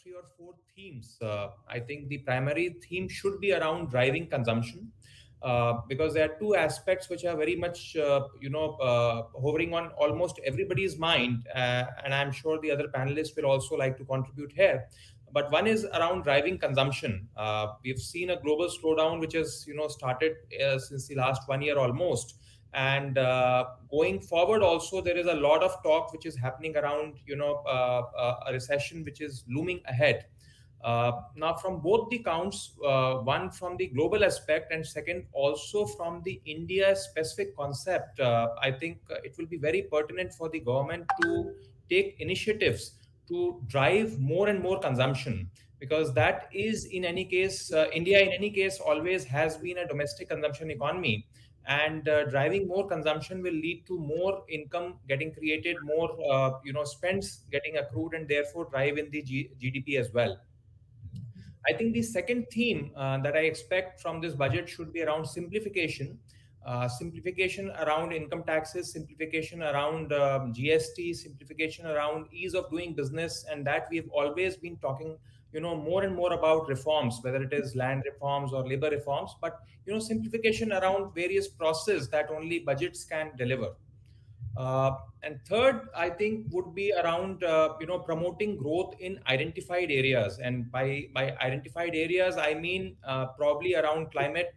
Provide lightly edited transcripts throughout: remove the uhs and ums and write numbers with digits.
three or four themes. I think the primary theme should be around driving consumption, because there are two aspects which are very much, hovering on almost everybody's mind, and I'm sure the other panelists will also like to contribute here. But one is around driving consumption. We've seen a global slowdown which has, started since the last 1 year almost, and going forward also there is a lot of talk which is happening around a recession which is looming ahead. Now from both the counts, one from the global aspect and second also from the India specific concept, I think it will be very pertinent for the government to take initiatives to drive more and more consumption, because that is in any case, India in any case always has been a domestic consumption economy, and driving more consumption will lead to more income getting created, more spends getting accrued, and therefore drive in the GDP as well. I think the second theme that I expect from this budget should be around simplification. Simplification around income taxes, simplification around GST, simplification around ease of doing business, and that we've always been talking, more and more about reforms, whether it is land reforms or labor reforms, but simplification around various processes that only budgets can deliver. And third, I think, would be around promoting growth in identified areas. And by identified areas, I mean probably around climate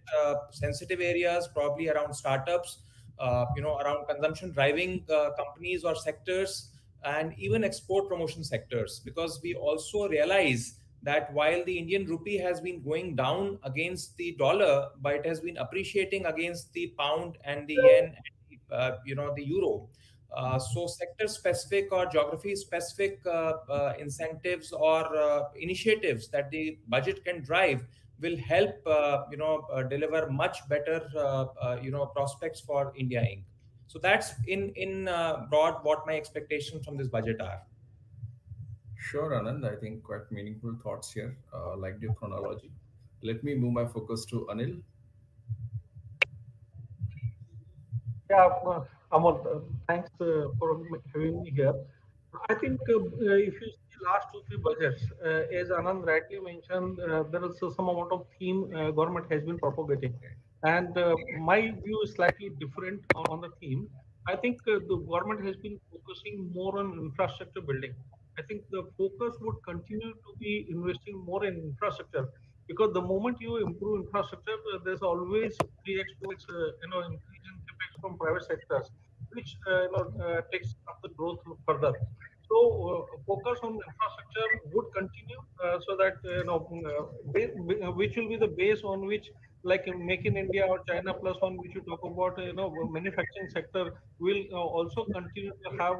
sensitive areas, probably around startups, around consumption driving companies or sectors, and even export promotion sectors. Because we also realize that while the Indian rupee has been going down against the dollar, but it has been appreciating against the pound and the yen and the euro. So sector specific or geography specific incentives or initiatives that the budget can drive will help deliver much better prospects for India Inc. So that's in broad what my expectations from this budget are. Sure, Anand. I think quite meaningful thoughts here. Like your chronology. Let me move my focus to Anil. Yeah, Amol, thanks for having me here. I think if you see last two, three budgets, as Anand rightly mentioned, there is some amount of theme government has been propagating. And my view is slightly different on the theme. I think the government has been focusing more on infrastructure building. I think the focus would continue to be investing more in infrastructure, because the moment you improve infrastructure, there's always 3x, 4x, increase in capex from private sectors, which takes up the growth further. So focus on infrastructure would continue, so that which will be the base on which, like in Make in India or China Plus One, which you talk about, manufacturing sector will also continue to have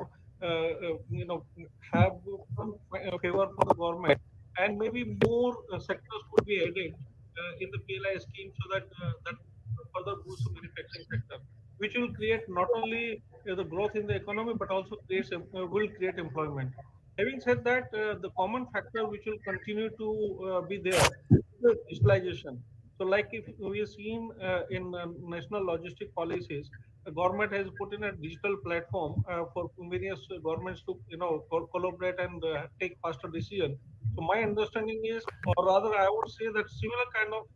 have some favor from the government, and maybe more sectors could be added in the PLI scheme, so that that further boosts the manufacturing sector, which will create not only the growth in the economy but also will create employment. Having said that, the common factor which will continue to be there is the digitalization. So, like if we have seen in national logistic policies, the government has put in a digital platform for various governments to collaborate and take faster decision. So my understanding is, or rather, I would say that similar kind of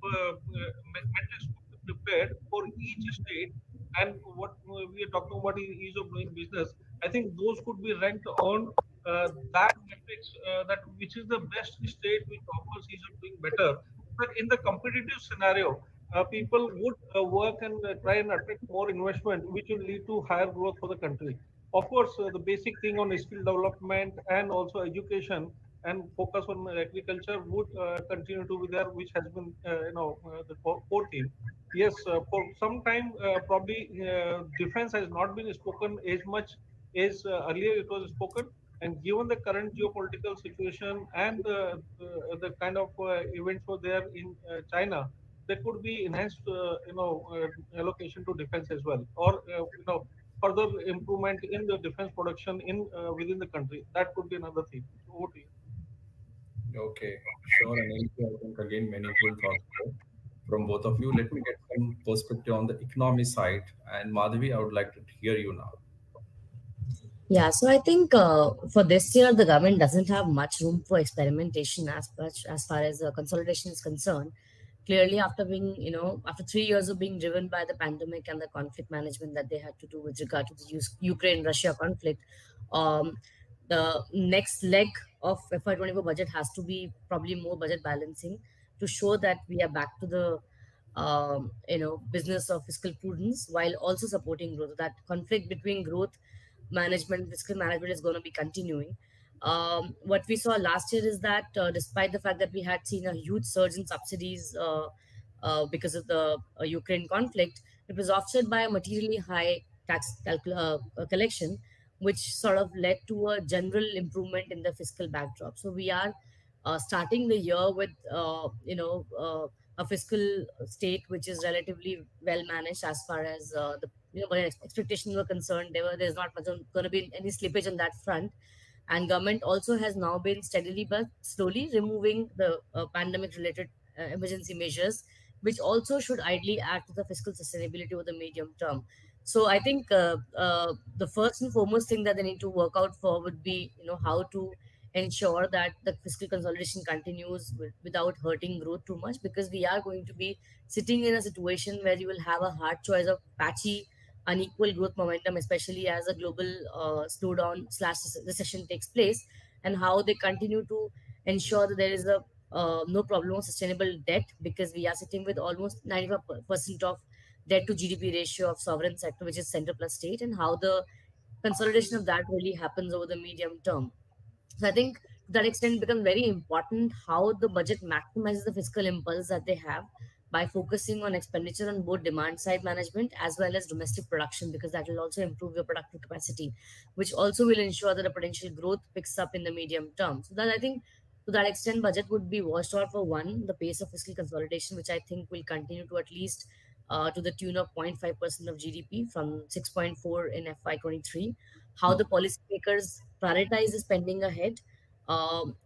metrics could be prepared for each state, and what we are talking about is ease of doing business. I think those could be ranked on that metrics, that which is the best state which offers ease of doing better. But in the competitive scenario, people would work and try and attract more investment, which will lead to higher growth for the country. Of course, the basic thing on skill development and also education and focus on agriculture would continue to be there, which has been the core theme. Yes, for some time, probably defense has not been spoken as much as earlier it was spoken. And given the current geopolitical situation and the kind of events were there in China, there could be enhanced, allocation to defense as well, or further improvement in the defense production in within the country. That could be another theme. Over to you. Okay, sure, Anil. I think again meaningful thoughts here from both of you. Let me get some perspective on the economy side. And Madhavi, I would like to hear you now. Yeah, so I think for this year, the government doesn't have much room for experimentation as much as far as consolidation is concerned. Clearly, after being, after 3 years of being driven by the pandemic and the conflict management that they had to do with regard to the Ukraine-Russia conflict, um, the next leg of FY24 budget has to be probably more budget balancing to show that we are back to the business of fiscal prudence while also supporting growth. That conflict between growth management, fiscal management is going to be continuing. What we saw last year is that despite the fact that we had seen a huge surge in subsidies because of the Ukraine conflict, it was offset by a materially high collection, which sort of led to a general improvement in the fiscal backdrop. So we are starting the year with, a fiscal state which is relatively well managed as far as when expectations were concerned. There's not much going to be any slippage on that front, and government also has now been steadily but slowly removing the pandemic related emergency measures, which also should ideally add to the fiscal sustainability over the medium term. So I think the first and foremost thing that they need to work out for would be, how to ensure that the fiscal consolidation continues without hurting growth too much, because we are going to be sitting in a situation where you will have a hard choice of patchy unequal growth momentum, especially as a global slowdown slash recession takes place, and how they continue to ensure that there is a no problem of sustainable debt, because we are sitting with almost 95% of debt to GDP ratio of sovereign sector, which is center plus state, and how the consolidation of that really happens over the medium term. So I think to that extent becomes very important how the budget maximizes the fiscal impulse that they have by focusing on expenditure on both demand side management as well as domestic production, because that will also improve your productive capacity, which also will ensure that the potential growth picks up in the medium term. So that I think to that extent budget would be watched out for one, the pace of fiscal consolidation, which I think will continue to at least to the tune of 0.5% of GDP from 6.4 in FY23, how the policymakers prioritize the spending ahead um,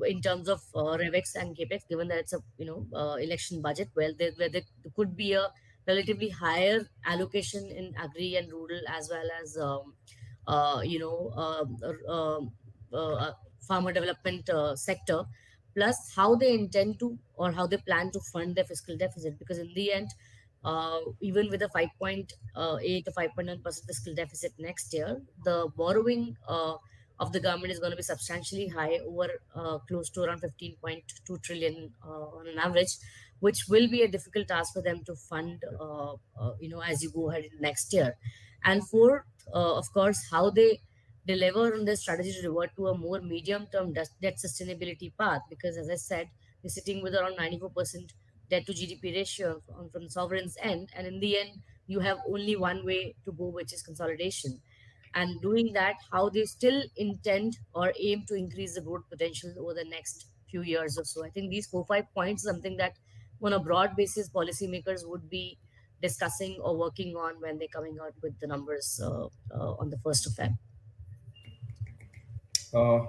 in terms of revex and capex, given that it's a election budget where there could be a relatively higher allocation in agri and rural as well as uh, you know um, uh, um, farmer development sector, plus how they intend to or how they plan to fund their fiscal deficit, because in the end even with a 5.8 to 5.9% fiscal deficit next year, the borrowing of the government is going to be substantially high, over close to around 15.2 trillion on an average, which will be a difficult task for them to fund, as you go ahead in next year. And fourth, of course, how they deliver on their strategy to revert to a more medium-term debt sustainability path, because as I said, we're sitting with around 94% debt to GDP ratio from the sovereign's end, and in the end, you have only one way to go, which is consolidation. And doing that, how they still intend or aim to increase the growth potential over the next few years or so. I think these 4 5 points is something that on a broad basis policymakers would be discussing or working on when they're coming out with the numbers on the 1st of Feb. Uh,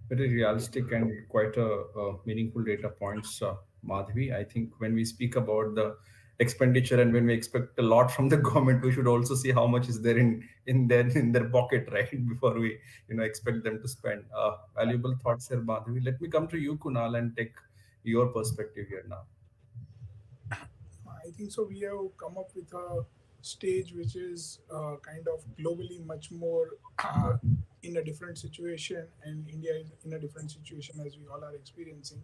Very realistic and quite meaningful data points, Madhavi. I think when we speak about the expenditure and when we expect a lot from the government, we should also see how much is there in their pocket, right? Before we expect them to spend. Valuable thoughts here, Madhavi. Let me come to you, Kunal, and take your perspective here now. I think so. We have come up with a stage which is kind of globally much more in a different situation, and India is in a different situation as we all are experiencing.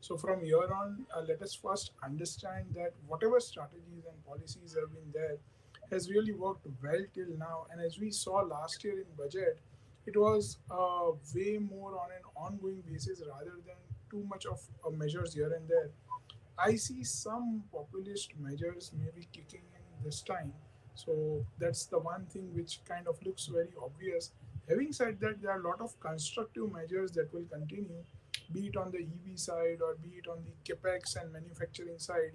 So, from here on, let us first understand that whatever strategies and policies have been there has really worked well till now. And as we saw last year in budget, it was way more on an ongoing basis rather than too much of measures here and there. I see some populist measures maybe kicking in this time. So that's the one thing which kind of looks very obvious. Having said that, there are a lot of constructive measures that will continue, be it on the EV side or be it on the capex and manufacturing side.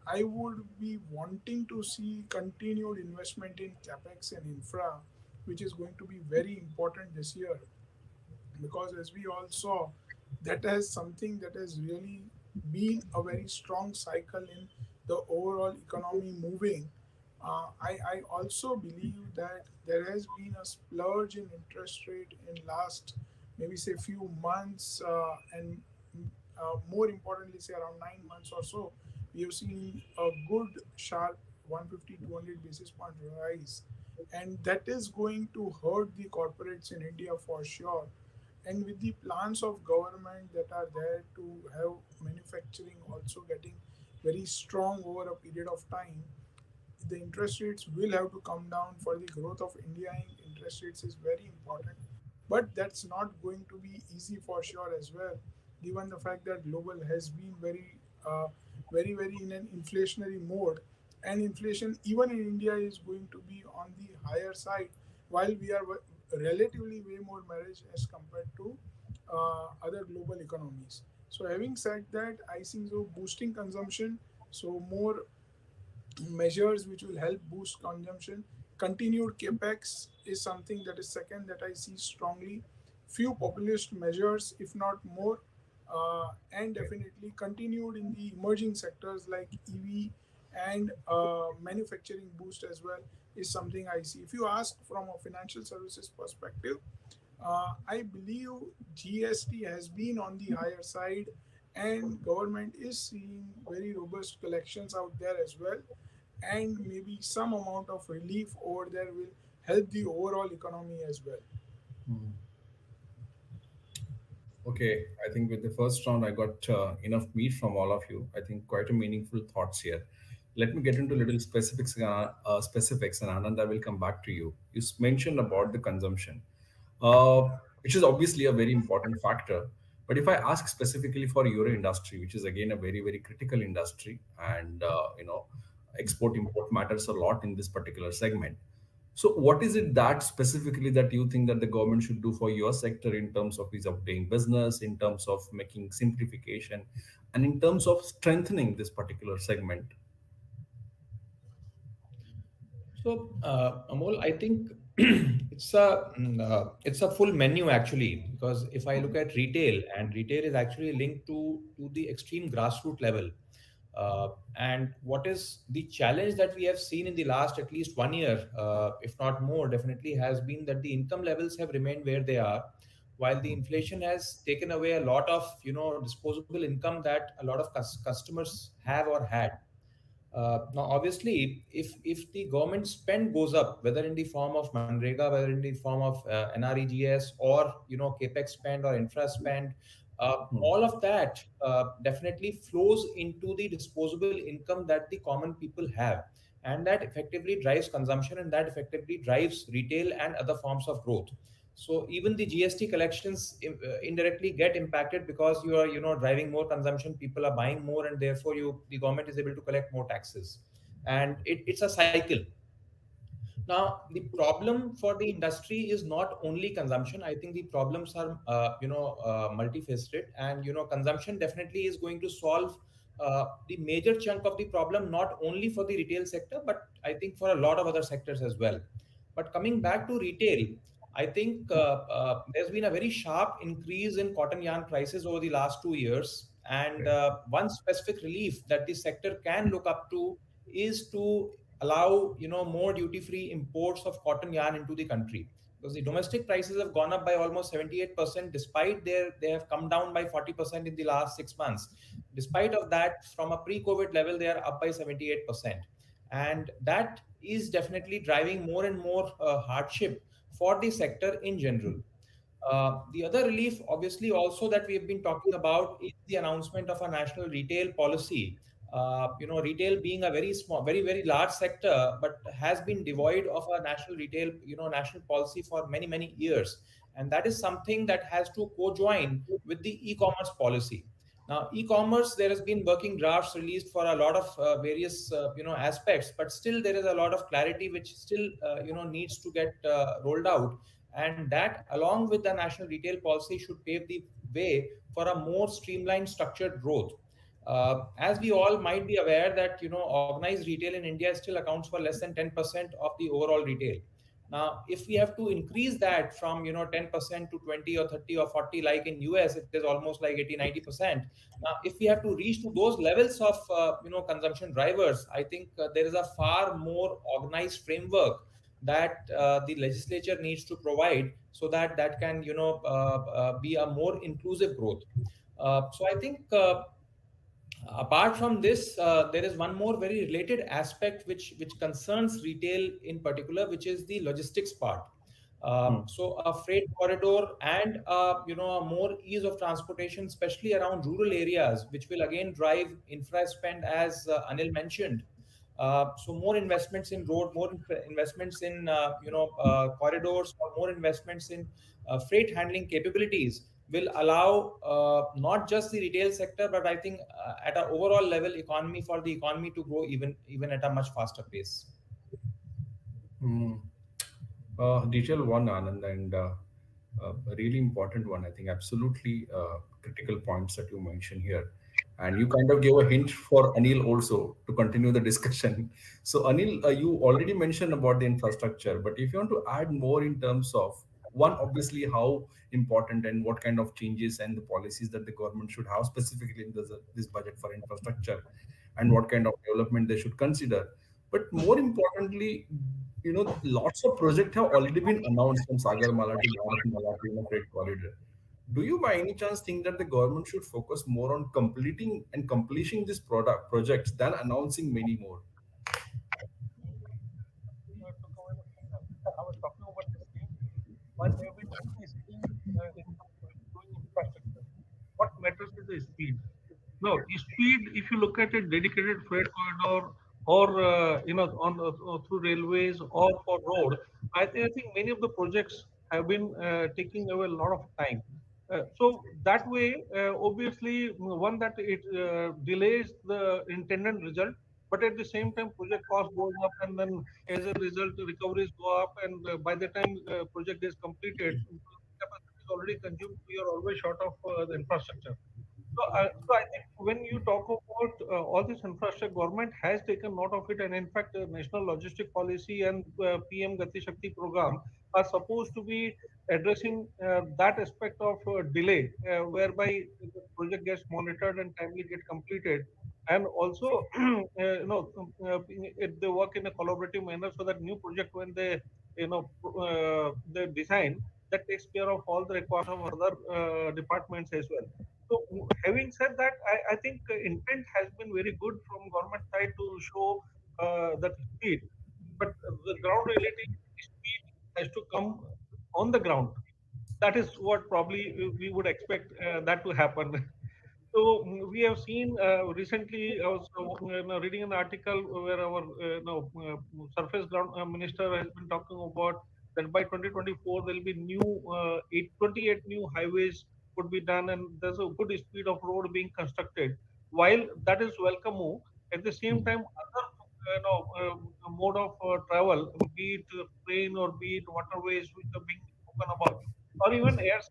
I would be wanting to see continued investment in capex and infra, which is going to be very important this year, because as we all saw, that has something that has really been a very strong cycle in the overall economy moving. I also believe that there has been a splurge in interest rate in last maybe say few months and more importantly say around 9 months or so. We have seen a good sharp 150 200 basis point rise, and that is going to hurt the corporates in India for sure. And with the plans of government that are there to have manufacturing also getting very strong over a period of time, the interest rates will have to come down for the growth of India. And interest rates is very important, but that's not going to be easy for sure as well, given the fact that global has been very in an inflationary mode, and inflation even in India is going to be on the higher side, while we are relatively way more managed as compared to other global economies. So having said that, I think so boosting consumption, so more measures which will help boost consumption. Continued capex is something that is second that I see strongly. Few populist measures, if not more, and definitely continued in the emerging sectors like EV and manufacturing boost as well is something I see. If you ask from a financial services perspective, I believe GST has been on the higher side, and government is seeing very robust collections out there as well, and maybe some amount of relief over there will help the overall economy as well. Hmm. Okay, I think with the first round, I got enough meat from all of you. I think quite a meaningful thoughts here. Let me get into little specifics, and Anand, I will come back to you. Mentioned about the consumption, uh, which is obviously a very important factor. But if I ask specifically for your industry, which is again a very critical industry, and export import matters a lot in this particular segment. So, what is it that specifically that you think that the government should do for your sector in terms of ease of doing business, in terms of making simplification, and in terms of strengthening this particular segment? So, Amol, I think it's a full menu actually, because if I look at retail, and retail is actually linked to the extreme grassroots level. And what is the challenge that we have seen in the last at least 1 year, if not more, definitely has been that the income levels have remained where they are, while the inflation has taken away a lot of disposable income that a lot of customers have or had. Now, obviously, if the government spend goes up, whether in the form of Manrega, whether in the form of NREGS, or capex spend or infra spend, Hmm. all of that definitely flows into the disposable income that the common people have, and that effectively drives consumption, and that effectively drives retail and other forms of growth. So even the GST collections indirectly get impacted, because you are driving more consumption, people are buying more, and therefore the government is able to collect more taxes, and it's a cycle. Now, the problem for the industry is not only consumption. I think the problems are, multifaceted, and consumption definitely is going to solve the major chunk of the problem, not only for the retail sector, but I think for a lot of other sectors as well. But coming back to retail, I think there's been a very sharp increase in cotton yarn prices over the last 2 years, and Okay. one specific relief that the sector can look up to is to allow more duty free imports of cotton yarn into the country, because the domestic prices have gone up by almost 78%, despite they have come down by 40% in the last 6 months. Despite of that, from a pre covid level, they are up by 78%, and that is definitely driving more and more hardship for the sector in general. The other relief, obviously, also that we have been talking about is the announcement of a national retail policy. Retail being a very small, very large sector, but has been devoid of a national retail, national policy for many years, and that is something that has to co-join with the e-commerce policy. Now, e-commerce, there has been working drafts released for a lot of various, aspects, but still there is a lot of clarity which still, needs to get rolled out, and that along with the national retail policy should pave the way for a more streamlined structured growth. As we all might be aware that organized retail in India still accounts for less than 10% of the overall retail. Now, if we have to increase that from 10% to 20 or 30 or 40, like in US, it is almost like 80, 90%. Now, if we have to reach to those levels of consumption drivers, I think there is a far more organized framework that the legislature needs to provide, so that that can be a more inclusive growth. So I think apart from this, there is one more very related aspect which concerns retail in particular, which is the logistics part. Hmm. So a freight corridor and a more ease of transportation, especially around rural areas, which will again drive infra spend, as Anil mentioned. So more investments in road, more investments in corridors, or more investments in freight handling capabilities will allow not just the retail sector, but I think at an overall level economy, for the economy to grow even at a much faster pace. Hmm. Detail one, Anand, and a really important one. I think absolutely critical points that you mentioned here, and you kind of gave a hint for Anil also to continue the discussion. So, Anil, you already mentioned about the infrastructure, but if you want to add more in terms of one, obviously how important and what kind of changes and the policies that the government should have specifically in this budget for infrastructure, and what kind of development they should consider. But more importantly, lots of projects have already been announced from Sagarmala to Bharatmala to freight corridor. Do you by any chance think that the government should focus more on completing and completing these product projects than announcing many more? To cover the thing, I was talking about the same thing. While we have been doing the same in terms of doing infrastructure, what matters is the speed. No, the speed. If you look at a dedicated freight corridor, or on through railways or for road, I think many of the projects have been taking away a lot of time. So that way, obviously, one that it delays the intended result, but at the same time, project cost goes up, and then as a result, recoveries go up, and by the time project is completed, capacity is already consumed. We are always short of the infrastructure. So I think when you talk about all this infrastructure, government has taken note of it, and in fact, National Logistic Policy and PM Gati Shakti program are supposed to be addressing that aspect of delay, whereby the project gets monitored and timely get completed, and also they work in a collaborative manner, so that new project, when they they design, that takes care of all the requirements of other departments as well. So, having said that, I think intent has been very good from government side to show that speed, but the ground reality, speed has to come on the ground. That is what probably we would expect that to happen. So we have seen recently. I was reading an article where our surface ground minister has been talking about that by 2024 there will be new 28 new highways could be done, and there's a good speed of road being constructed. While that is welcome move, at the same time other mode of travel, be it train or be it waterways which are being spoken about, or even air,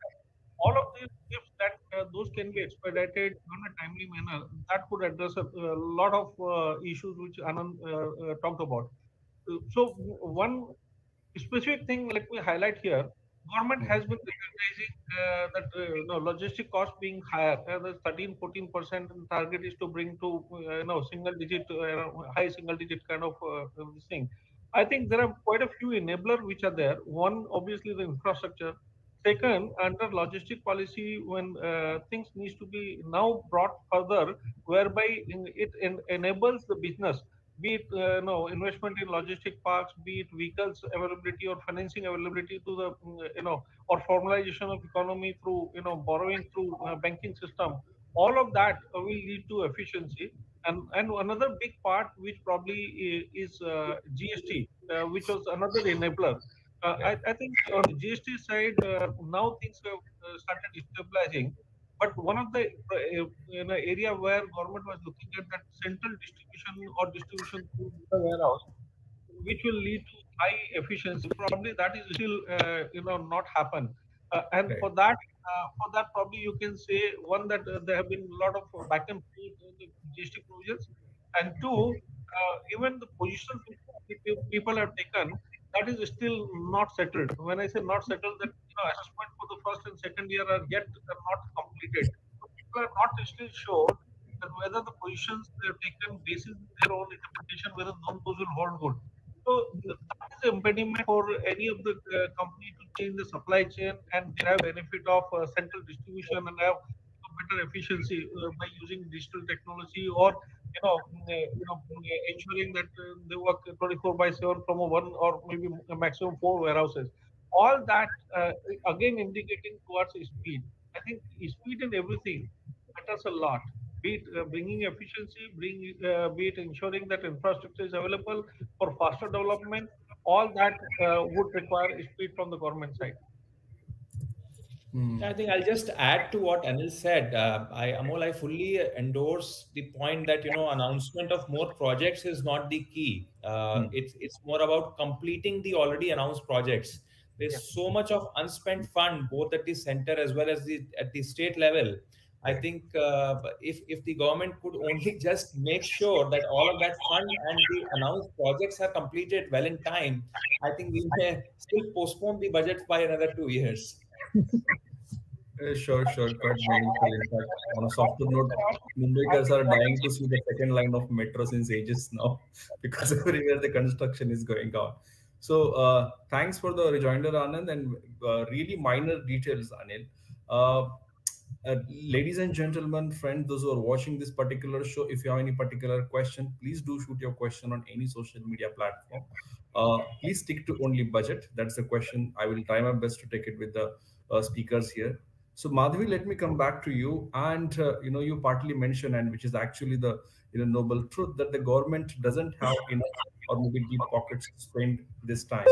all of these, if that those can be expedited in a timely manner, that could address a lot of issues which Anand talked about. So one specific thing, let me highlight here. Government has been recognizing that logistic cost being higher. The 13-14% target is to bring to single digit, high single digit kind of this thing. I think there are quite a few enabler which are there. One, obviously, the infrastructure. Second, under logistic policy, when things needs to be now brought further, whereby enables the business, be it no investment in logistic parks, be it vehicles availability or financing availability to the or formalization of economy through borrowing through banking system. All of that will lead to efficiency. And another big part which probably is GST, which was another enabler. I think on the GST side, now things have started stabilizing. But one of the area where government was looking at that central distribution or distribution through the warehouse, which will lead to high efficiency. Probably that is still not happen. And Right. for that probably you can say one that there have been a lot of back and forth in the GST provisions, and two, even the positions which people have taken. that is still not settled. When I say not settled, that assessment for the first and second year are not completed. So people are not still sure that whether the positions they have taken basis their own interpretation, whether those will hold good. So that is the impediment for any of the company to change the supply chain and derive benefit of central distribution and have better efficiency by using digital technology or ensuring that they work 24 by 7 from a one or maybe a maximum four warehouses. All that again indicating towards speed. I think speed in everything matters a lot. Be it bringing efficiency, be it ensuring that infrastructure is available for faster development. All that would require speed from the government side. Hmm. I think I'll just add to what Anil said. Amol, I fully endorse the point that announcement of more projects is not the key. Hmm. It's more about completing the already announced projects. Yeah. There's so much of unspent fund both at the center as well as at the state level. I think if the government could only just make sure that all of that fund and the announced projects are completed well in time, I think we may still postpone the budget by another 2 years. Sure, sure. Quite meaningful. In fact, on a softer note, Mumbaikars are dying to see the second line of metro since ages now because everywhere the construction is going on. So, thanks for the rejoinder, Anand, and really minor details, Anil. Uh, Ladies and gentlemen, friends, those who are watching this particular show, if you have any particular question, please do shoot your question on any social media platform. Please stick to only budget. That's the question. I will try my best to take it with the speakers here. So, Madhavi, let me come back to you. And you partly mentioned, and which is actually the noble truth, that the government doesn't have enough or maybe deep pockets to spend this time,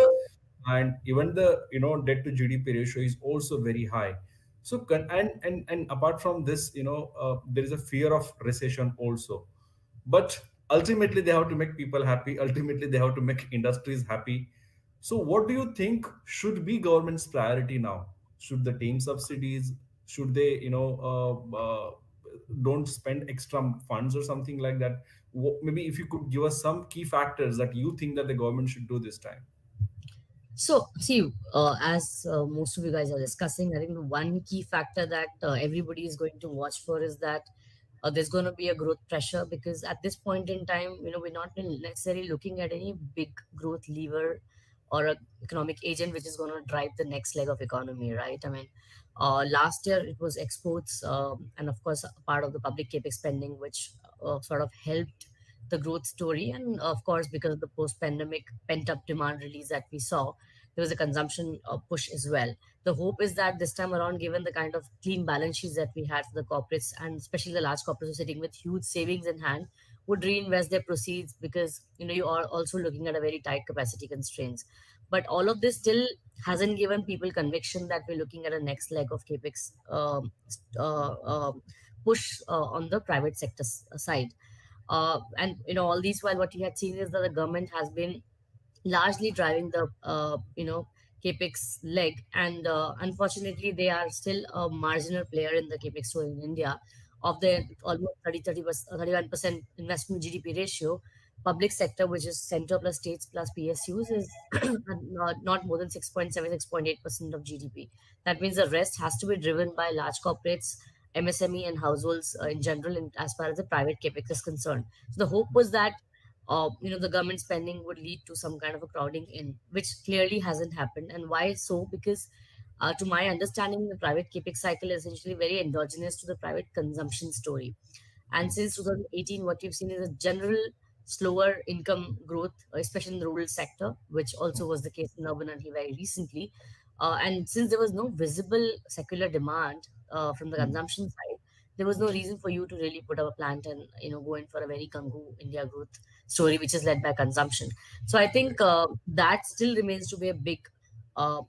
and even the debt to GDP ratio is also very high. So and apart from this, there is a fear of recession also. But ultimately, they have to make people happy. Ultimately, they have to make industries happy. So, what do you think should be government's priority now? Should the team subsidies? Should they, don't spend extra funds or something like that? Maybe if you could give us some key factors that you think that the government should do this time. So, see, as most of you guys are discussing, I think the one key factor that everybody is going to watch for is that there's going to be a growth pressure, because at this point in time, we're not necessarily looking at any big growth lever or a economic agent which is going to drive the next leg of economy, right? I mean, last year it was exports, and of course, a part of the public capex spending, which sort of helped the growth story. And of course, because of the post-pandemic pent-up demand release that we saw, there was a consumption push as well. The hope is that this time around, given the kind of clean balance sheets that we had for the corporates, and especially the large corporates who are sitting with huge savings in hand, would reinvest their proceeds, because you are also looking at a very tight capacity constraints. But all of this still hasn't given people conviction that we're looking at a next leg of capex push on the private sector side. And all these while, what we had seen is that the government has been largely driving the capex leg, and unfortunately they are still a marginal player in the capex story in India. Of the almost 31% investment GDP ratio, public sector, which is center plus states plus PSUs, is not more than 6.7, 6.8% of GDP. That means the rest has to be driven by large corporates, MSME, and households in general, as far as the private capex is concerned. So the hope was that the government spending would lead to some kind of a crowding in, which clearly hasn't happened. And why so? Because to my understanding, the private capex cycle is essentially very endogenous to the private consumption story. And since 2018, what we've seen is a general slower income growth, especially in the rural sector, which also was the case in urban until very recently. And since there was no visible secular demand from the consumption side, there was no reason for you to really put up a plant and go in for a very gungu India growth story, which is led by consumption. So I think that still remains to be a big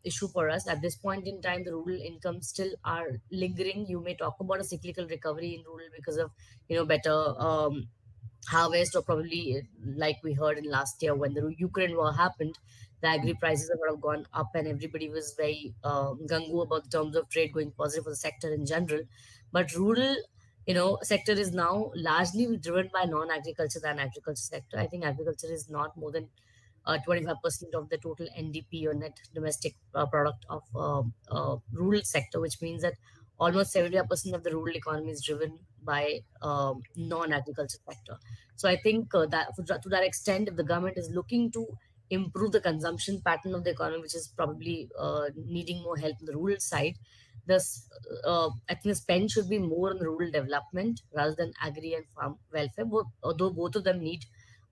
issue for us at this point in time. The rural incomes still are lingering. You may talk about a cyclical recovery in rural because of better harvest, or probably like we heard in last year when the Ukraine war happened, the agri prices have gone up and everybody was very gung about the terms of trade going positive for the sector in general. But rural sector is now largely driven by non-agriculture than agriculture sector. I think agriculture is not more than 25% of the total NDP or net domestic product of rural sector, which means that almost 75% of the rural economy is driven by non-agriculture sector. So I think to that extent, if the government is looking to improve the consumption pattern of the economy, which is probably needing more help on the rural side, this I think the spend should be more on rural development rather than agri and farm welfare. Although both of them need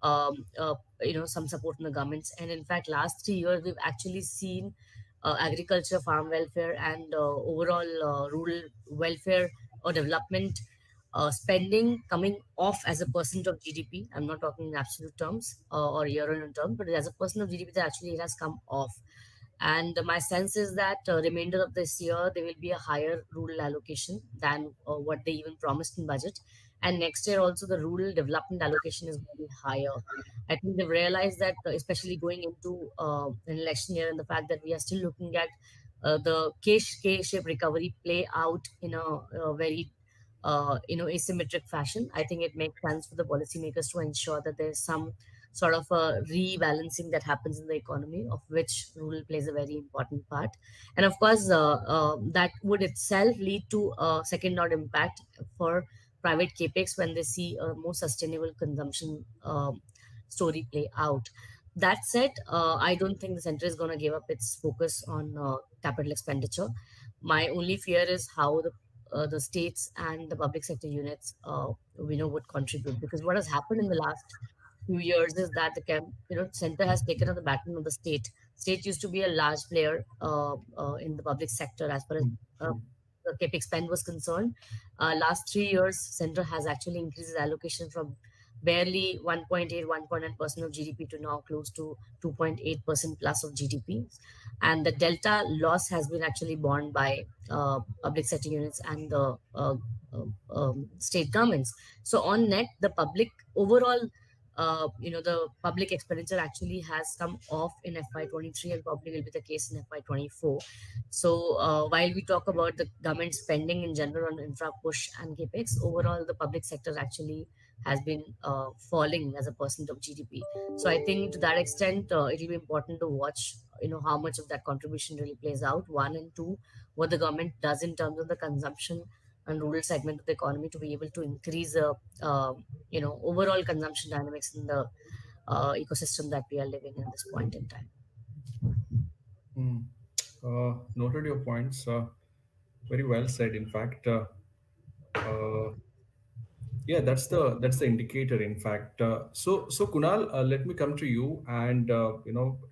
some support from the governments. And in fact, last 3 years we've actually seen agriculture, farm welfare, and overall rural welfare or development spending coming off as a percent of GDP. I'm not talking in absolute terms or year-on-year terms, but as a percent of GDP, that actually it has come off. And my sense is that remainder of this year there will be a higher rural allocation than what they even promised in budget. And next year also the rural development allocation is going to be higher. I think they've realized that, especially going into an election year, and the fact that we are still looking at the K-shaped recovery play out in a very asymmetric fashion. I think it makes sense for the policymakers to ensure that there's some sort of a rebalancing that happens in the economy, of which rural plays a very important part. And of course, that would itself lead to a second order impact for private capex when they see a more sustainable consumption story play out. That said, I don't think the center is going to give up its focus on capital expenditure. My only fear is how the states and the public sector units would contribute, because what has happened in the last few years is that center has taken on the baton of the state. State used to be a large player in the public sector as far as uh, the capex spend was concerned. Last 3 years, center has actually increased its allocation from barely 1.8, 1.9% of GDP to now close to 2.8% plus of GDP. And the delta loss has been actually borne by public sector units and the state governments. So on net, the public overall, the public expenditure actually has come off in FY23 and probably will be the case in FY24. So while we talk about the government spending in general on infra push and capex, overall the public sector actually has been falling as a percent of GDP. So I think to that extent, it will be important to watch, how much of that contribution really plays out. One, and two, what the government does in terms of the consumption and rural segment of the economy to be able to increase overall consumption dynamics in the ecosystem that we are living in this point in time. Hmm. Noted your points. Very well said. In fact, uh, yeah, that's the indicator. In fact, so Kunal, let me come to you and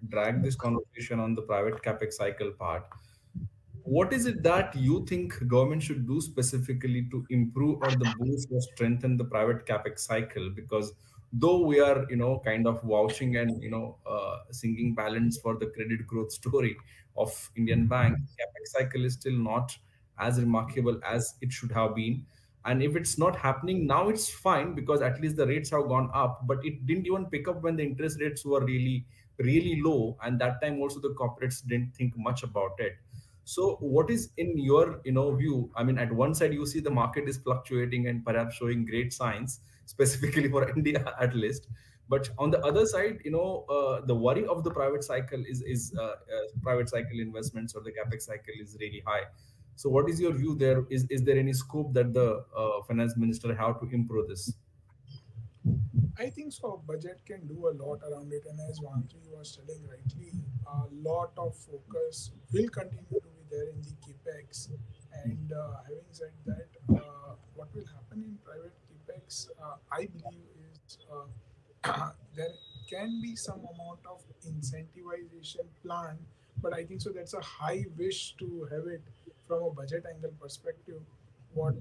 drag this conversation on the private capex cycle part. What is it that you think government should do specifically to improve or the boost or strengthen the private capex cycle? Because though we are kind of vouching and singing balance for the credit growth story of Indian bank, capex cycle is still not as remarkable as it should have been. And if it's not happening now, it's fine because at least the rates have gone up, but it didn't even pick up when the interest rates were really really low, and that time also the corporates didn't think much about it. So what is in your view? I mean, at one side you see the market is fluctuating and perhaps showing great signs, specifically for India at least. But on the other side, the worry of the private cycle is private cycle investments or the capex cycle is really high. So what is your view there? Is there any scope that the finance minister have to improve this? I think so. Budget can do a lot around it, and as Vantri was telling rightly, a lot of focus will continue to be there in the capex. And having said that, what will happen in private capex, I believe, is there can be some amount of incentivization plan, but I think so that's a high wish to have it from a budget angle perspective. What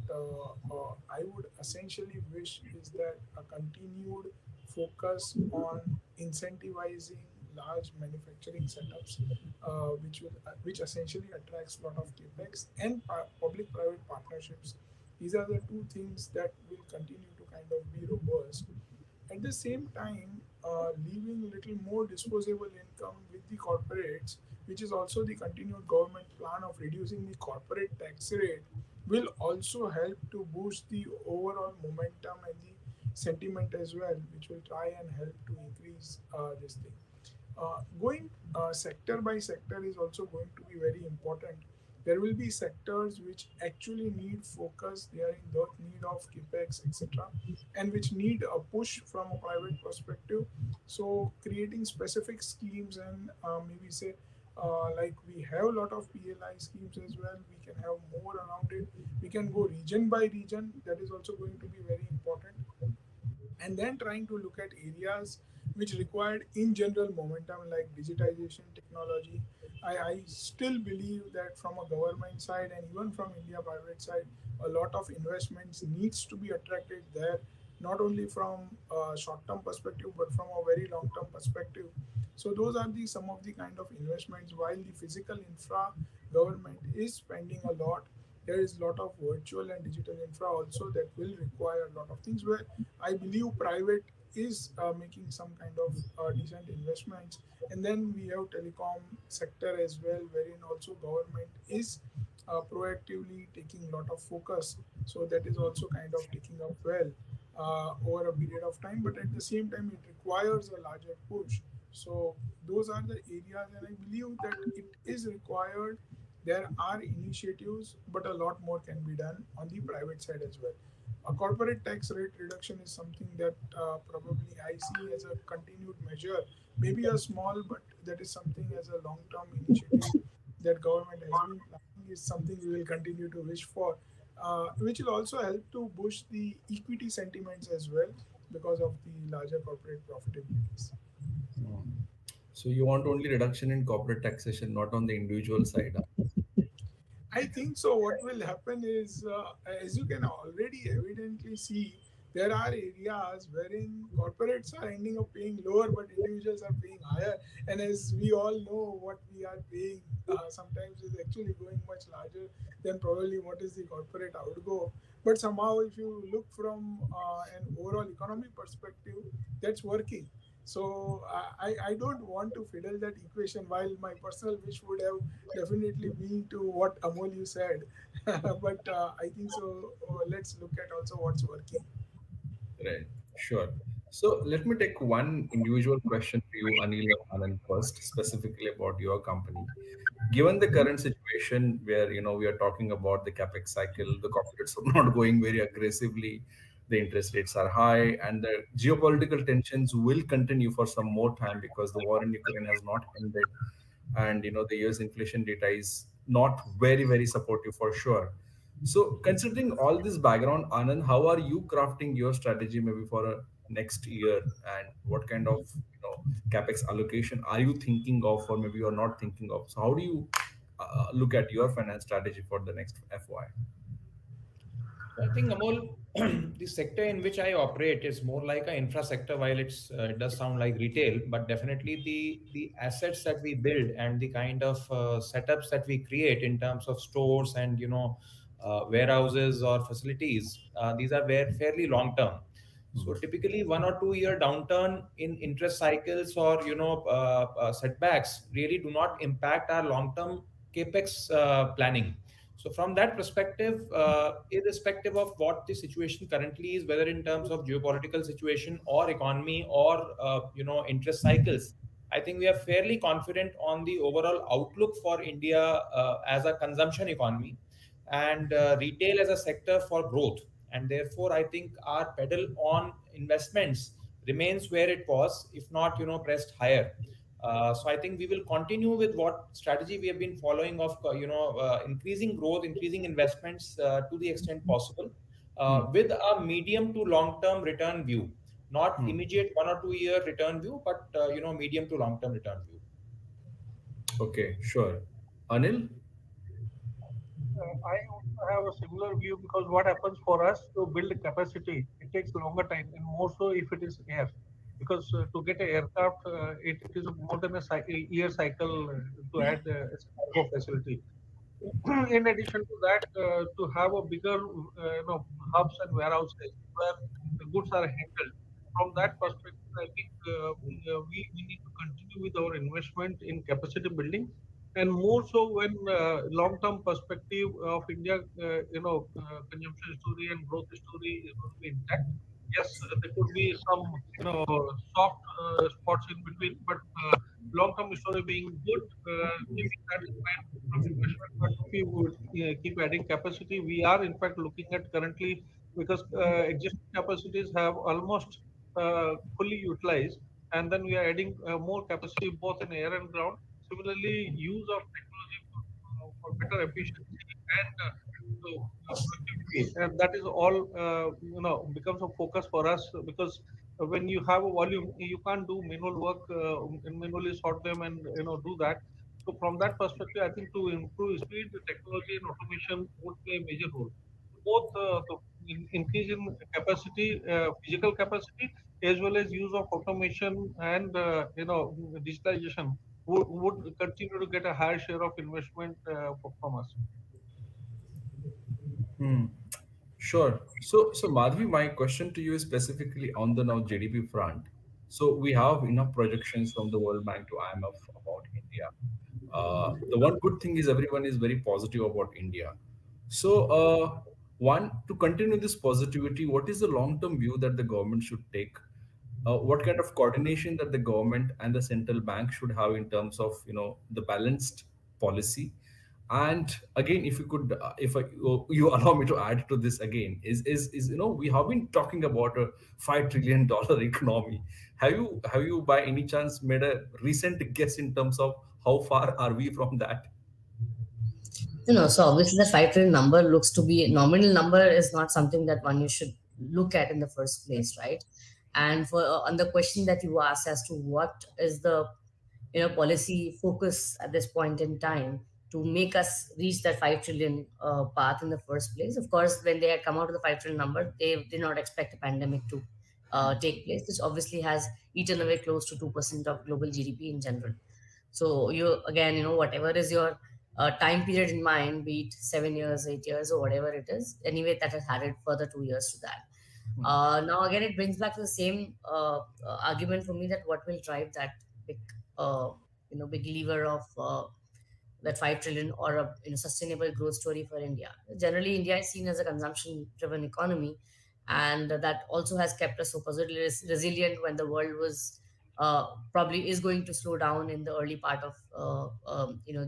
I would essentially wish is that a continued focus on incentivizing large manufacturing setups, which essentially attracts a lot of capex and public-private partnerships. These are the two things that will continue to kind of be robust. At the same time, leaving a little more disposable income with the corporates, which is also the continued government plan of reducing the corporate tax rate, will also help to boost the overall momentum and the sentiment as well, which will try and help to increase this thing. Going sector by sector is also going to be very important. There will be sectors which actually need focus, they are in the need of capex, etc., and which need a push from a private perspective. So creating specific schemes and maybe say like we have a lot of PLI schemes as well, we can have more around it. We can go region by region, that is also going to be very important. And then trying to look at areas which required in general momentum like digitization technology. I still believe that from a government side and even from India private side, a lot of investments needs to be attracted there, not only from a short-term perspective but from a very long-term perspective. So those are the some of the kind of investments. While the physical infra government is spending a lot, there is a lot of virtual and digital infra also that will require a lot of things where I believe private is making some kind of decent investments. And then we have telecom sector as well, wherein also government is proactively taking a lot of focus. So that is also kind of taking up well over a period of time. But at the same time, it requires a larger push. So those are the areas, and I believe that it is required. There are initiatives, but a lot more can be done on the private side as well. A corporate tax rate reduction is something that probably I see as a continued measure, maybe a small, but that is something as a long-term initiative that government has been planning, is something we will continue to wish for, which will also help to boost the equity sentiments as well because of the larger corporate profitabilities. Hmm. So you want only reduction in corporate taxation, not on the individual side. Huh? I think so. What will happen is, as you can already evidently see, there are areas wherein corporates are ending up paying lower, but individuals are paying higher. And as we all know, what we are paying sometimes is actually going much larger than probably what is the corporate outgo. But somehow, if you look from an overall economy perspective, that's working. So I don't want to fiddle that equation. While my personal wish would have definitely being to what Amol you said. But I think so. Let's look at also what's working. Right. Sure. So let me take one individual question for you, Anil and Anand, first, specifically about your company. Given the current situation where we are talking about the capex cycle, the corporates are not going very aggressively, the interest rates are high, and the geopolitical tensions will continue for some more time because the war in Ukraine has not ended, and the US inflation data is not very supportive for sure. So considering all this background, Anand, how are you crafting your strategy maybe for a next year, and what kind of capex allocation are you thinking of, or maybe you're not thinking of? So how do you look at your finance strategy for the next FY? So I think Amol, the sector in which I operate is more like an infra sector, while it does sound like retail, but definitely the assets that we build and the kind of setups that we create in terms of stores and warehouses or facilities, these are fairly long term. So typically 1 or 2 year downturn in interest cycles or setbacks really do not impact our long term capex planning. So from that perspective, irrespective of what the situation currently is, whether in terms of geopolitical situation or economy or interest cycles, I think we are fairly confident on the overall outlook for India as a consumption economy and retail as a sector for growth. And therefore, I think our pedal on investments remains where it was, if not pressed higher. So I think we will continue with what strategy we have been following of increasing growth, increasing investments to the extent possible, Hmm. with a medium to long term return view, not Hmm. immediate 1 or 2 year return view, but medium to long term return view. Okay, sure. Anil? I also have a similar view because what happens for us to build capacity, it takes longer time, and more so if it is air. Because to get an aircraft, it is more than a year cycle to add a cargo facility. In addition to that, to have a bigger, hubs and warehouses where the goods are handled. From that perspective, I think we need to continue with our investment in capacity building, and more so when long-term perspective of India, consumption story and growth story is going to be intact. Yes, there could be some, soft spots in between, but long-term story being good, keeping that in mind from investment point of view, we would keep adding capacity. We are in fact looking at currently because existing capacities have almost fully utilized, and then we are adding more capacity both in air and ground. Similarly, use of technology for better efficiency and productivity, and that is all becomes a focus for us because when you have a volume, you can't do manual work and manually sort them and do that. So from that perspective, I think to improve speed, the technology and automation would play a major role. Both the increase in capacity, physical capacity, as well as use of automation and digitalization would continue to get a higher share of investment from us. Hmm. Sure. So Madhvi, my question to you is specifically on the now GDP front. So we have enough projections from the World Bank to IMF about India. The one good thing is everyone is very positive about India. So, one, to continue this positivity, what is the long-term view that the government should take? What kind of coordination that the government and the central bank should have in terms of the balanced policy? And again, if you could, if you allow me to add to this again, is we have been talking about a $5 trillion economy. Have you by any chance made a recent guess in terms of how far are we from that? So obviously the 5 trillion number looks to be nominal number is not something that one you should look at in the first place, right? And for on the question that you asked as to what is the policy focus at this point in time to make us reach that 5 trillion path in the first place. Of course, when they had come out with the 5 trillion number, they did not expect a pandemic to take place, which obviously has eaten away close to 2% of global GDP in general. So you again, whatever is your time period in mind, be it 7 years, 8 years, or whatever it is, anyway, that has added further 2 years to that. Now again, it brings back to the same argument for me that what will drive that big, uh, big lever of that 5 trillion or a sustainable growth story for India. Generally, India is seen as a consumption-driven economy, and that also has kept us supposedly resilient when the world was probably is going to slow down in the early part of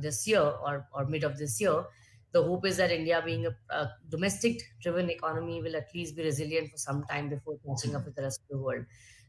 this year or mid of this year. The hope is that India, being a domestic-driven economy, will at least be resilient for some time before catching up with the rest of the world.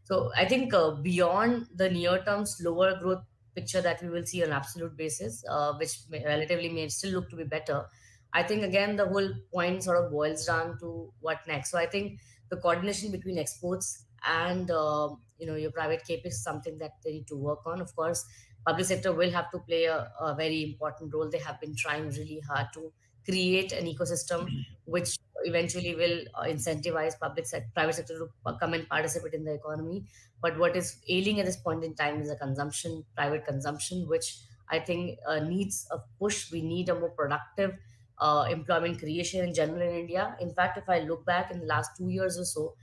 So I think beyond the near-term slower growth picture that we will see on absolute basis, which relatively may still look to be better. I think again the whole point sort of boils down to what next. So I think the coordination between exports and your private capex is something that they need to work on. Of course, public sector will have to play a very important role. They have been trying really hard to create an ecosystem which eventually will incentivize private sector to come and participate in the economy. But what is ailing at this point in time is a consumption, private consumption, which I think needs a push. We need a more productive employment creation in general in India. In fact, if I look back in the last 2 years or so,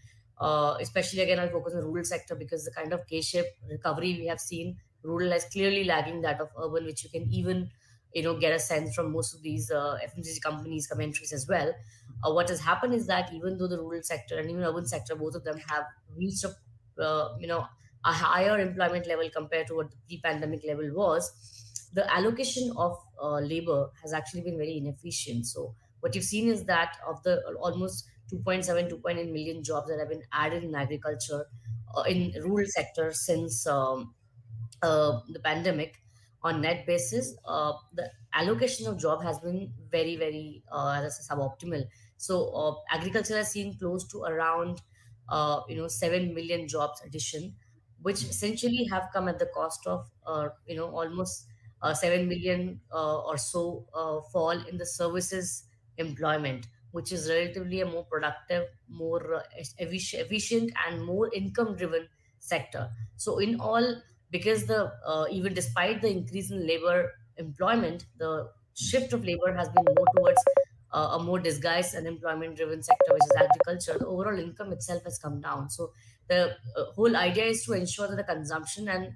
especially again, I'll focus on the rural sector because the kind of K-shaped recovery we have seen, rural is clearly lagging that of urban, which you can even get a sense from most of these FMCG companies commentaries as well. What has happened is that even though the rural sector and even urban sector, both of them have reached a higher employment level compared to what the pre-pandemic level was, the allocation of labor has actually been very inefficient. So what you've seen is that of the almost 2.8 million jobs that have been added in agriculture, in rural sector since the pandemic, on net basis, the allocation of job has been very, very as I say, suboptimal. So agriculture has seen close to around 7 million jobs addition, which essentially have come at the cost of almost 7 million or so fall in the services employment, which is relatively a more productive, more efficient and more income driven sector. So in all, because the even despite the increase in labor employment, the shift of labor has been more towards a more disguised unemployment driven sector, which is agriculture. The overall income itself has come down. So the whole idea is to ensure that the consumption and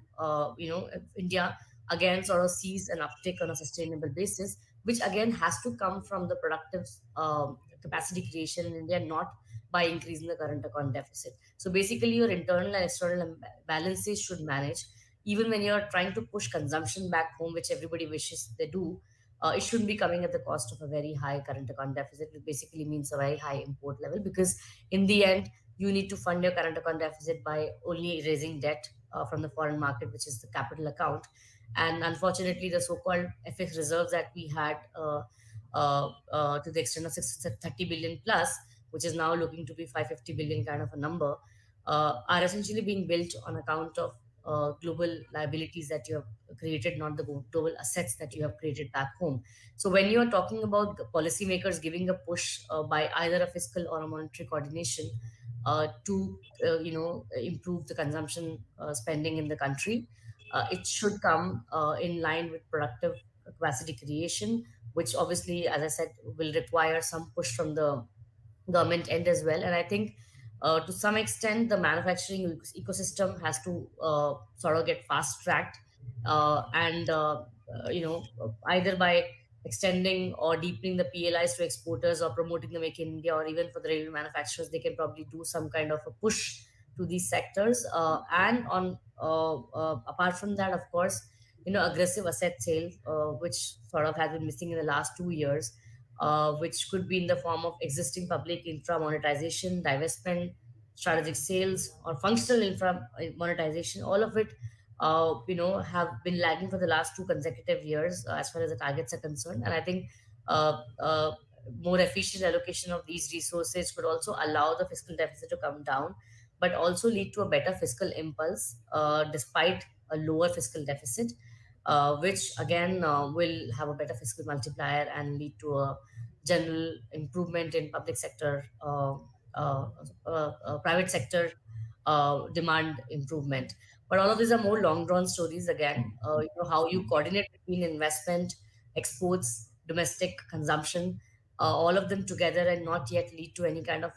if India again sort of sees an uptick on a sustainable basis, which again has to come from the productive capacity creation in India, not by increasing the current account deficit. So basically, your internal and external balances should manage. even when you're trying to push consumption back home, which everybody wishes they do, it shouldn't be coming at the cost of a very high current account deficit. It basically means a very high import level, because in the end, you need to fund your current account deficit by only raising debt from the foreign market, which is the capital account. And unfortunately, the so-called FX reserves that we had to the extent of 30 billion plus, which is now looking to be 550 billion kind of a number, are essentially being built on account of global liabilities that you have created, not the global assets that you have created back home. So when you are talking about policymakers giving a push by either a fiscal or a monetary coordination to improve the consumption spending in the country, it should come in line with productive capacity creation, which obviously, as I said, will require some push from the government end as well. And I think to some extent, the manufacturing ecosystem has to sort of get fast tracked, either by extending or deepening the PLIs to exporters or promoting the Make in India, or even for the railway manufacturers, they can probably do some kind of a push to these sectors. And on apart from that, of course, aggressive asset sale, which sort of has been missing in the last 2 years, which could be in the form of existing public infra monetization, divestment, strategic sales, or functional infra monetization. All of it, have been lagging for the last two consecutive years as far as the targets are concerned. And I think uh, uh, more efficient allocation of these resources could also allow the fiscal deficit to come down, but also lead to a better fiscal impulse despite a lower fiscal deficit, which again will have a better fiscal multiplier and lead to a general improvement in public sector, uh, private sector demand improvement. But all of these are more long drawn stories again. How you coordinate between investment, exports, domestic consumption, all of them together and not yet lead to any kind of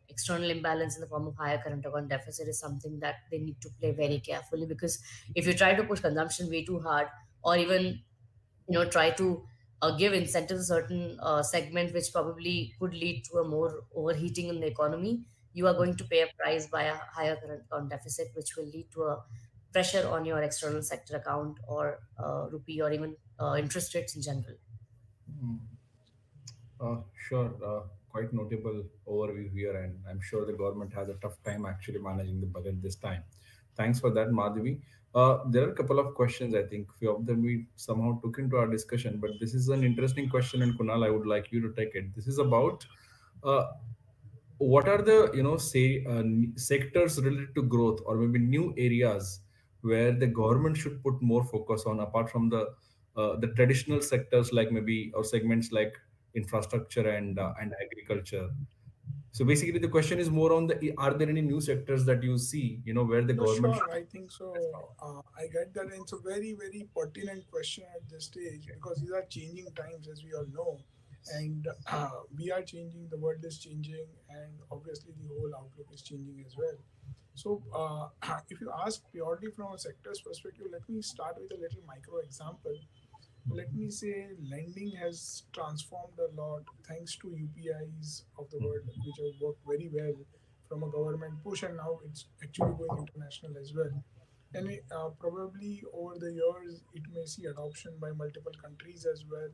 external imbalance in the form of higher current account deficit is something that they need to play very carefully. Because if you try to push consumption way too hard, or even try to give incentives to certain segment, which probably could lead to a more overheating in the economy, you are going to pay a price by a higher current account deficit, which will lead to a pressure on your external sector account, or rupee, or even interest rates in general. Mm. Sure, quite notable overview here, and I'm sure the government has a tough time actually managing the budget this time. Thanks for that, Madhavi. There are a couple of questions. I think few of them we somehow took into our discussion, but this is an interesting question, and Kunal, I would like you to take it. This is about uh, what are the say sectors related to growth, or maybe new areas where the government should put more focus on, apart from the traditional sectors, like maybe, or segments like infrastructure and agriculture. So basically the question is more on the, are there any new sectors that you see, where the No, government sure. should I think so. I get that, and it's a very, very pertinent question at this stage because these are changing times, as we all know, and we are changing. The world is changing, and obviously the whole outlook is changing as well. So, if you ask purely from a sector's perspective, let me start with a little micro example. Let me say lending has transformed a lot thanks to UPIs of the world, which have worked very well from a government push, and now it's actually going international as well. And probably over the years, it may see adoption by multiple countries as well.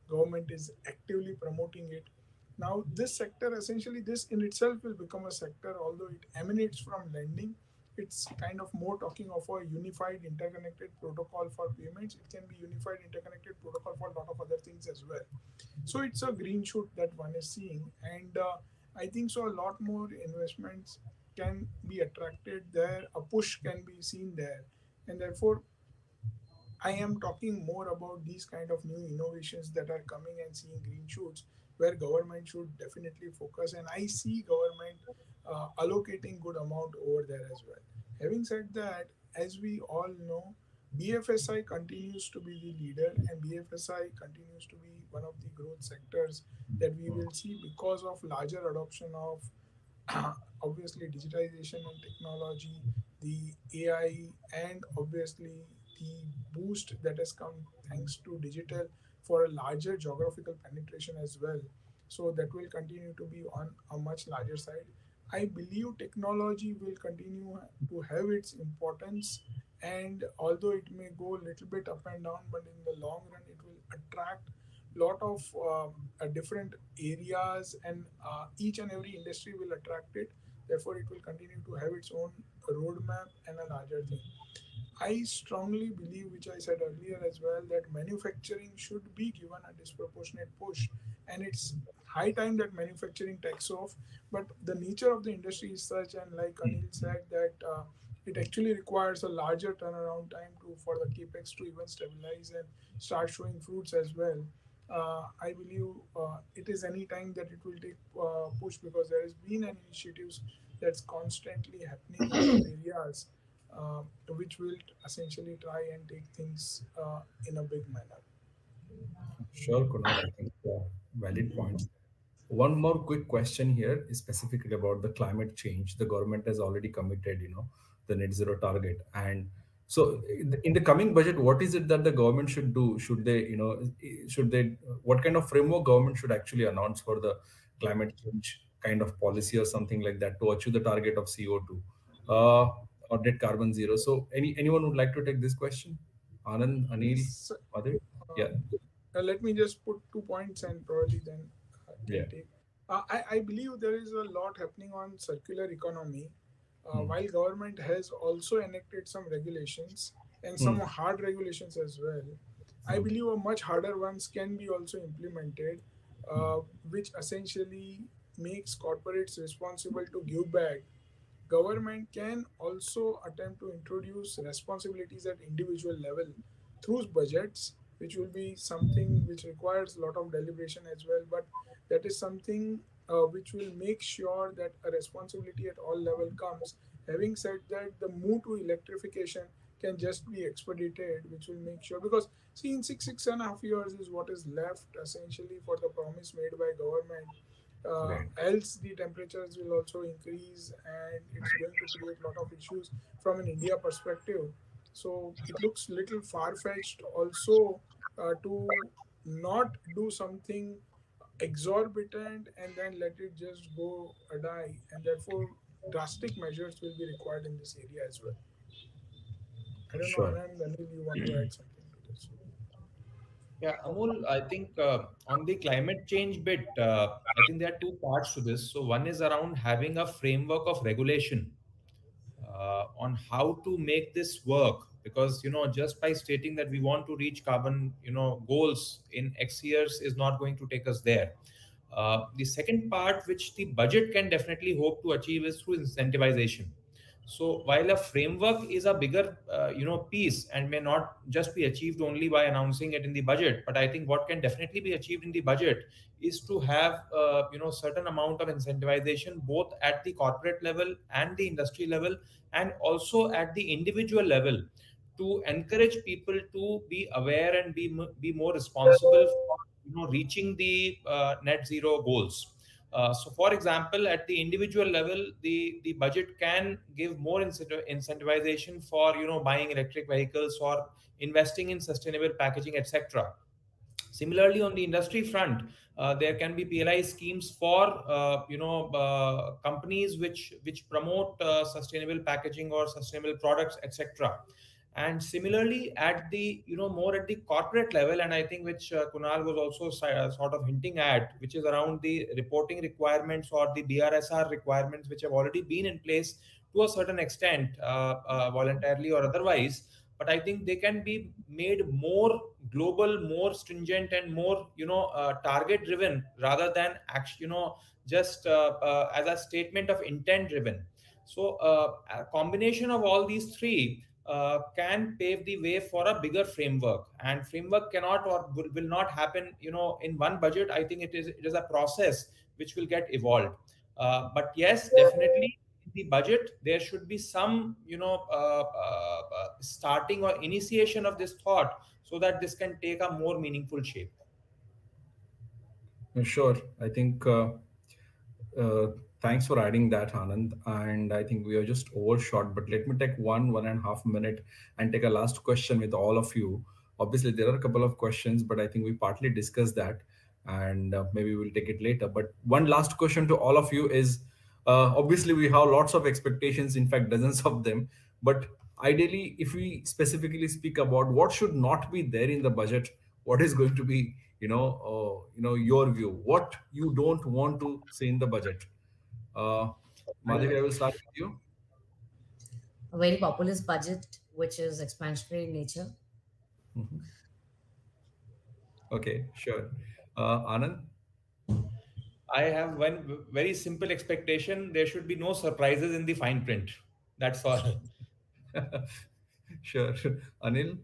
Government is actively promoting it. Now, this sector essentially, this in itself will become a sector, although it emanates from lending. It's kind of more talking of a unified interconnected protocol for payments. It can be unified interconnected protocol for a lot of other things as well. So it's a green shoot that one is seeing, and I think so. A lot more investments can be attracted there. A push can be seen there, and therefore I am talking more about these kind of new innovations that are coming and seeing green shoots where government should definitely focus. And I see government allocating good amount over there as well. Having said that, as we all know, BFSI continues to be the leader, and BFSI continues to be one of the growth sectors that we will see because of larger adoption of obviously digitization and technology, the AI, and obviously the boost that has come thanks to digital for a larger geographical penetration as well. So that will continue to be on a much larger side. I believe technology will continue to have its importance And although it may go a little bit up and down, but in the long run it will attract lot of different areas, and each and every industry will attract it. Therefore it will continue to have its own roadmap and a larger thing. I strongly believe, which I said earlier as well, that manufacturing should be given a disproportionate push, and it's high time that manufacturing takes off. But the nature of the industry is such, and like Anil said, that it actually requires a larger turnaround time to for the capex to even stabilize and start showing fruits as well. I believe it is any time that it will take push, because there has been an initiatives that's constantly happening in those areas, which will essentially try and take things in a big manner. Sure, Kunal, I think valid points. One more quick question here is specifically about the climate change. The government has already committed, the net zero target. And so in the coming budget, what is it that the government should do? Should they, what kind of framework government should actually announce for the climate change kind of policy or something like that to achieve the target of CO2 or net carbon zero? So anyone would like to take this question? Anand, Anil, So, Madhav? uh, Yeah, let me just put 2 points and probably then yeah. can take. I believe there is a lot happening on circular economy. Hmm. While government has also enacted some regulations and Hmm. some hard regulations as well, I Hmm. believe a much harder ones can be also implemented, uh, which essentially makes corporates responsible to give back. Government can also attempt to introduce responsibilities at individual level through budgets, which will be something which requires a lot of deliberation as well. But that is something which will make sure that a responsibility at all level comes. Having said that, the move to electrification can just be expedited, which will make sure, because see, in 6.5 years is what is left essentially for the promise made by government. Right. Else the temperatures will also increase, and it's going to create a lot of issues from an India perspective. So it looks little far-fetched also to not do something exorbitant and then let it just go a die, and therefore drastic measures will be required in this area as well. I don't know, Sure. Anand, Anil, you want to add something to this? Yeah, Amol, I think on the climate change bit, I think there are two parts to this. So one is around having a framework of regulation on how to make this work, because just by stating that we want to reach carbon goals in X years is not going to take us there. The second part which the budget can definitely hope to achieve is through incentivization. So while a framework is a bigger piece and may not just be achieved only by announcing it in the budget, but I think what can definitely be achieved in the budget is to have certain amount of incentivization both at the corporate level and the industry level, and also at the individual level, to encourage people to be aware and be more responsible for reaching the net zero goals. So, for example, at the individual level, the budget can give more incentivization for buying electric vehicles or investing in sustainable packaging, etc. Similarly, on the industry front, there can be PLI schemes for companies which promote sustainable packaging or sustainable products, etc. And similarly, at the more at the corporate level, and I think which Kunal was also sort of hinting at, which is around the reporting requirements or the BRSR requirements, which have already been in place to a certain extent, voluntarily or otherwise. But I think they can be made more global, more stringent, and more target driven, rather than just as a statement of intent driven. So a combination of all these three can pave the way for a bigger framework, and framework cannot or will not happen in one budget. I think it is a process which will get evolved. But yes, definitely in the budget there should be some starting or initiation of this thought, so that this can take a more meaningful shape. Sure. I think uh, thanks for adding that, Anand. And I think we are just overshot, but let me take 1.5 minute and take a last question with all of you. Obviously, there are a couple of questions, but I think we partly discussed that, and maybe we'll take it later. But one last question to all of you is obviously, we have lots of expectations, in fact, dozens of them. But Ideally, if we specifically speak about what should not be there in the budget, what is going to be, your view, what you don't want to see in the budget. uh, Madhavi, I will start with you. A very populist budget, which is expansionary in nature. Mhm. Okay, sure. Anand. I have one very simple expectation. There should be no surprises in the fine print. That's all. Sure. Anil.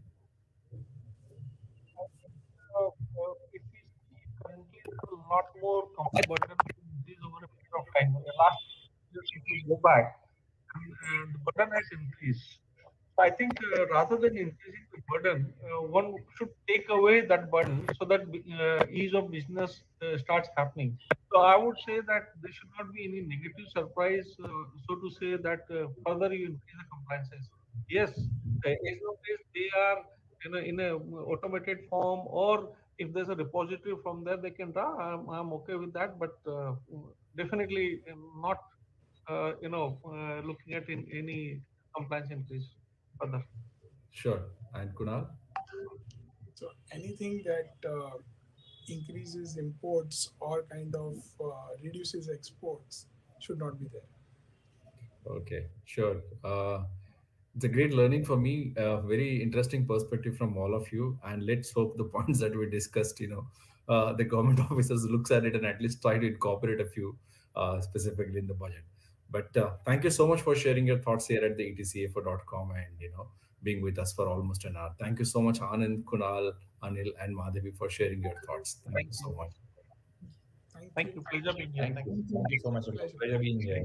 If we see currently, there's a lot more burden increase over a period of time. The last years, if we go back, and the burden has increased. So I think rather than increasing the burden, one should take away that burden so that ease of business starts happening. So I would say that there should not be any negative surprise, so to say that further you increase the compliances. Yes, as long as they are in a automated form, or if there's a repository from there they can draw, I'm okay with that. But definitely not looking at in any compliance increase further. Sure. And Kunal. So anything that increases imports or kind of reduces exports should not be there. Okay, sure. It's a great learning for me. Very interesting perspective from all of you. And let's hope the points that we discussed, the government officers looks at it and at least try to incorporate a few specifically in the budget. But thank you so much for sharing your thoughts here at the etcafo.com and, being with us for almost an hour. Thank you so much, Anand, Kunal, Anil, and Madhavi for sharing your thoughts. Thank you Thank so you. much. Thank Thank you. you. Pleasure being here. Thank Thank you. you. Thank you so much. It was a Pleasure. pleasure being here.